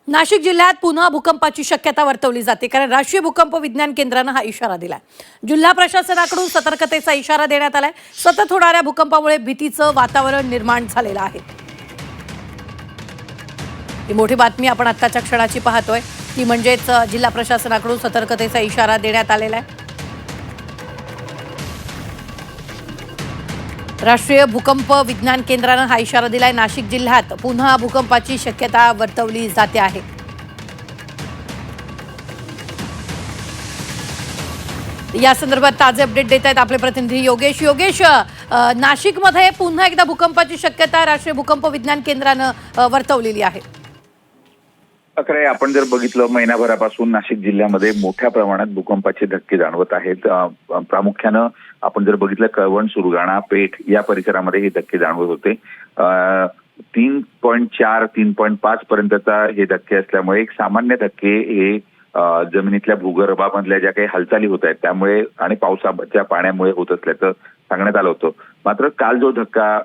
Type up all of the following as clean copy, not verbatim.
नाशिक जिल्ह्यात पुन्हा भूकंपाची शक्यता वर्तवली जाते, कारण राष्ट्रीय भूकंप विज्ञान केंद्रानं हा इशारा दिलाय। जिल्हा प्रशासनाकडून सतर्कतेचा इशारा देण्यात आलाय। सतत होणाऱ्या भूकंपामुळे भीतीचं वातावरण निर्माण झालेलं आहे। ही मोठी बातमी आपण आत्ताच्या क्षणाची पाहतोय, ती म्हणजेच जिल्हा प्रशासनाकडून सतर्कतेचा इशारा देण्यात आलेला आहे। राष्ट्रीय भूकंप विज्ञान केंद्रानं हा इशारा दिलाय। नाशिक जिल्ह्यात पुन्हा भूकंपाची शक्यता वर्तवली जाते आहे। या संदर्भात ताजे अपडेट देत आहेत आपले प्रतिनिधी योगेश। नाशिकमध्ये पुन्हा एकदा भूकंपाची शक्यता राष्ट्रीय भूकंप विज्ञान केंद्रानं वर्तवलेली आहे। अकरे आपण जर बघितलं, महिनाभरापासून नाशिक जिल्ह्यामध्ये मोठ्या प्रमाणात भूकंपाचे धक्के जाणवत आहेत। प्रामुख्यानं आपण जर बघितलं, कळवण, सुरगाणा, पेठ या परिसरामध्ये हे धक्के जाणवत होते। 3.4 3.5 पर्यंतचा हे धक्के असल्यामुळे एक सामान्य धक्के हे जमिनीतल्या भूगर्भामधल्या ज्या काही हालचाली होत आहेत त्यामुळे आणि पावसाच्या पाण्यामुळे होत असल्याचं सांगण्यात आलं होतं। मात्र काल जो धक्का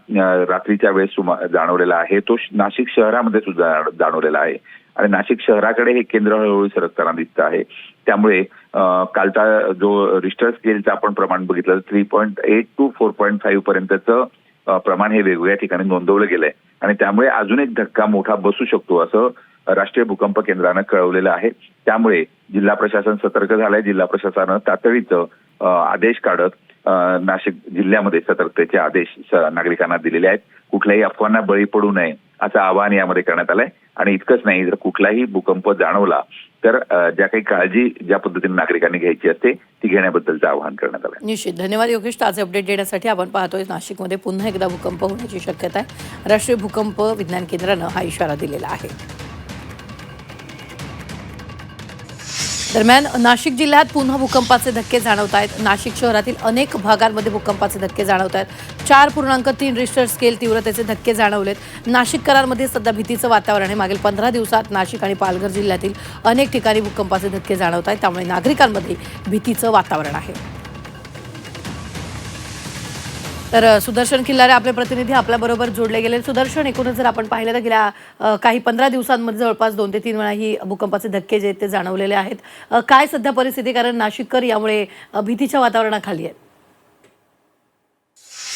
रात्रीच्या वेळेस जाणवलेला आहे तो नाशिक शहरामध्ये सुद्धा जाणवलेला आहे आणि नाशिक शहराकडे हे केंद्र हळूहळू सरकताना दिसतं आहे। त्यामुळे कालचा जो रिश्टर स्केलचं आपण प्रमाण बघितलं, 3.8 to 4.5 पर्यंतचं प्रमाण हे वेगवेगळ्या ठिकाणी नोंदवलं गेलंय आणि त्यामुळे अजून एक धक्का मोठा बसू शकतो असं राष्ट्रीय भूकंप केंद्रानं कळवलेलं आहे। त्यामुळे जिल्हा प्रशासन सतर्क झालंय। जिल्हा प्रशासनानं तातडीचं आदेश काढत नाशिक जिल्ह्यामध्ये सतर्कतेचे आदेश नागरिकांना दिलेले आहेत। कुठल्याही अफवांना बळी पडू नये असं आवाहन यामध्ये करण्यात आलंय आणि इतकंच नाही, जर कुठलाही भूकंप जाणवला तर ज्या काही काळजी ज्या पद्धतीने नागरिकांनी घ्यायची असते ती घेण्याबद्दलचं आवाहन करण्यात आलं। निश्चित धन्यवाद योगेश, ताजे अपडेट देण्यासाठी। आपण पाहतोय नाशिकमध्ये पुन्हा एकदा भूकंप होण्याची शक्यता आहे। राष्ट्रीय भूकंप विज्ञान केंद्रानं हा इशारा दिलेला आहे। दरम्यान नाशिक जिल्ह्यात पुन्हा भूकंपाचे धक्के जाणवत आहेत। नाशिक शहरातील अनेक भागांमध्ये भूकंपाचे धक्के जाणवत आहेत। 4.3 रिश्टर स्केल तीव्रतेचे धक्के जाणवलेत। नाशिककरांमध्ये सध्या भीतीचं वातावरण आहे। मागील 15 दिवसात नाशिक आणि पालघर जिल्ह्यातील अनेक ठिकाणी भूकंपाचे धक्के जाणवत आहेत, त्यामुळे नागरिकांमध्ये भीतीचं वातावरण आहे। तर सुदर्शन किल्लारे आपले प्रतिनिधी आपल्याबरोबर जोडले गेले। सुदर्शन, एकूणच जर आपण पाहिलं तर गेल्या काही 15 दिवसांमध्ये जवळपास 2 ते 3 वेळा ही भूकंपाचे धक्के जे आहेत ते जाणवलेले आहेत। काय सध्या परिस्थिती, कारण नाशिककर यामुळे भीतीच्या वातावरणाखाली आहेत?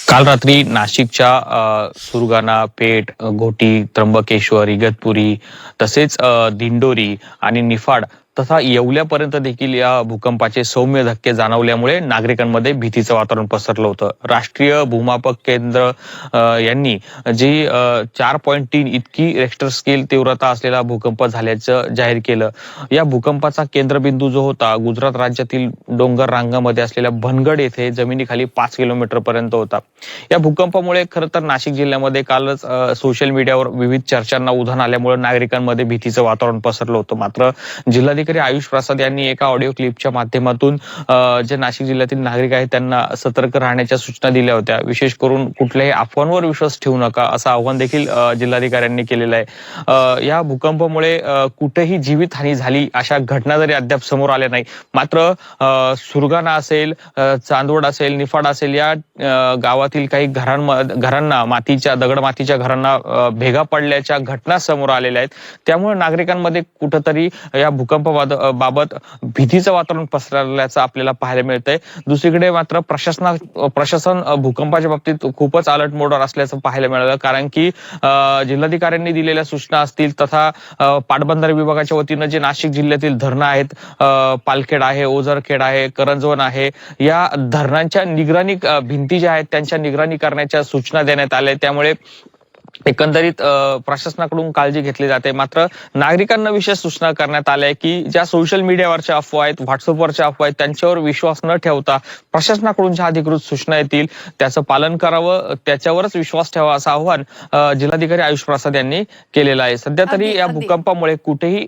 काल रात्री नाशिकच्या सुरगाणा, पेठ, घोटी, त्र्यंबकेश्वर, इगतपुरी तसेच दिंडोरी आणि निफाड तथा येवल्यापर्यंत देखील या भूकंपाचे सौम्य धक्के जाणवल्यामुळे नागरिकांमध्ये भीतीचं वातावरण पसरलं होतं। राष्ट्रीय भूमापक केंद्र यांनी जी 4.3 इतकी रिश्टर स्केल तीव्रता असलेला भूकंप झाल्याचं जाहीर केलं। या भूकंपाचा केंद्रबिंदू जो होता गुजरात राज्यातील डोंगर रांगामध्ये असलेल्या भनगड येथे जमिनीखाली 5 किलोमीटर पर्यंत होता। या भूकंपामुळे खरं तर नाशिक जिल्ह्यामध्ये कालच सोशल मीडियावर विविध चर्चांना उधाण आल्यामुळे नागरिकांमध्ये भीतीचं वातावरण पसरलं होतं। मात्र जिल्हाधिकारी आयुष प्रसाद यांनी एका ऑडिओ क्लिपच्या माध्यमातून जे नाशिक जिल्ह्यातील नागरिक आहेत त्यांना सतर्क राहण्याच्या सूचना दिल्या होत्या। विशेष करून कुठल्याही अफवांवर विश्वास ठेवू नका असं आवाहन देखील जिल्हाधिकाऱ्यांनी केलेलं आहे। या भूकंपामुळे कुठेही जीवितहानी झाली अशा घटना जरी अद्याप समोर आल्या नाही, मात्र सुरगाणा असेल, चांदवड असेल, निफाड असेल या गावातील काही घरांना दगडमातीच्या घरांना भेगा पडल्याच्या घटना समोर आलेल्या आहेत। त्यामुळे नागरिकांमध्ये कुठंतरी या भूकंपाबाबत भीतीचं वातावरण पसरल्याचं आपल्याला पाहायला मिळतंय। दुसरीकडे मात्र प्रशासन भूकंपाच्या बाबतीत खूपच अलर्ट मोडवर असल्याचं पाहायला मिळालं, कारण की जिल्हाधिकाऱ्यांनी दिलेल्या सूचना असतील तथा पाटबंधारे विभागाच्या वतीनं जे नाशिक जिल्ह्यातील धरणं आहेत, पालखेड आहे, ओझरखेड आहे, करंजवन आहे, या धरणांच्या निगराणी भिंती ज्या आहेत त्यांच्या निगराणी करण्याच्या सूचना देण्यात आल्या। त्यामुळे एकंदरीत प्रशासनाकडून काळजी घेतली जाते। मात्र नागरिकांना विशेष सूचना करण्यात आल्या की ज्या सोशल मीडियावरच्या अफवा आहेत, व्हॉट्सअपवरच्या अफवा आहेत त्यांच्यावर विश्वास न ठेवता प्रशासनाकडून ज्या अधिकृत सूचना येतील त्याचं पालन करावं, त्याच्यावरच विश्वास ठेवा असं आवाहन जिल्हाधिकारी आयुष प्रसाद यांनी केलेलं आहे। सध्या तरी या भूकंपामुळे कुठेही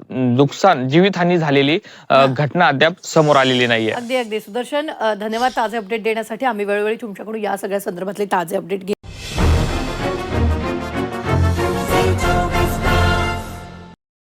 नुकसान, जीवितहानी झालेली घटना अद्याप समोर आलेली नाहीये। अगदी सुदर्शन, धन्यवाद ताजे अपडेट देण्यासाठी। आम्ही वेळोवेळी तुमच्याकडून या सगळ्या संदर्भातले ताजे अपडेट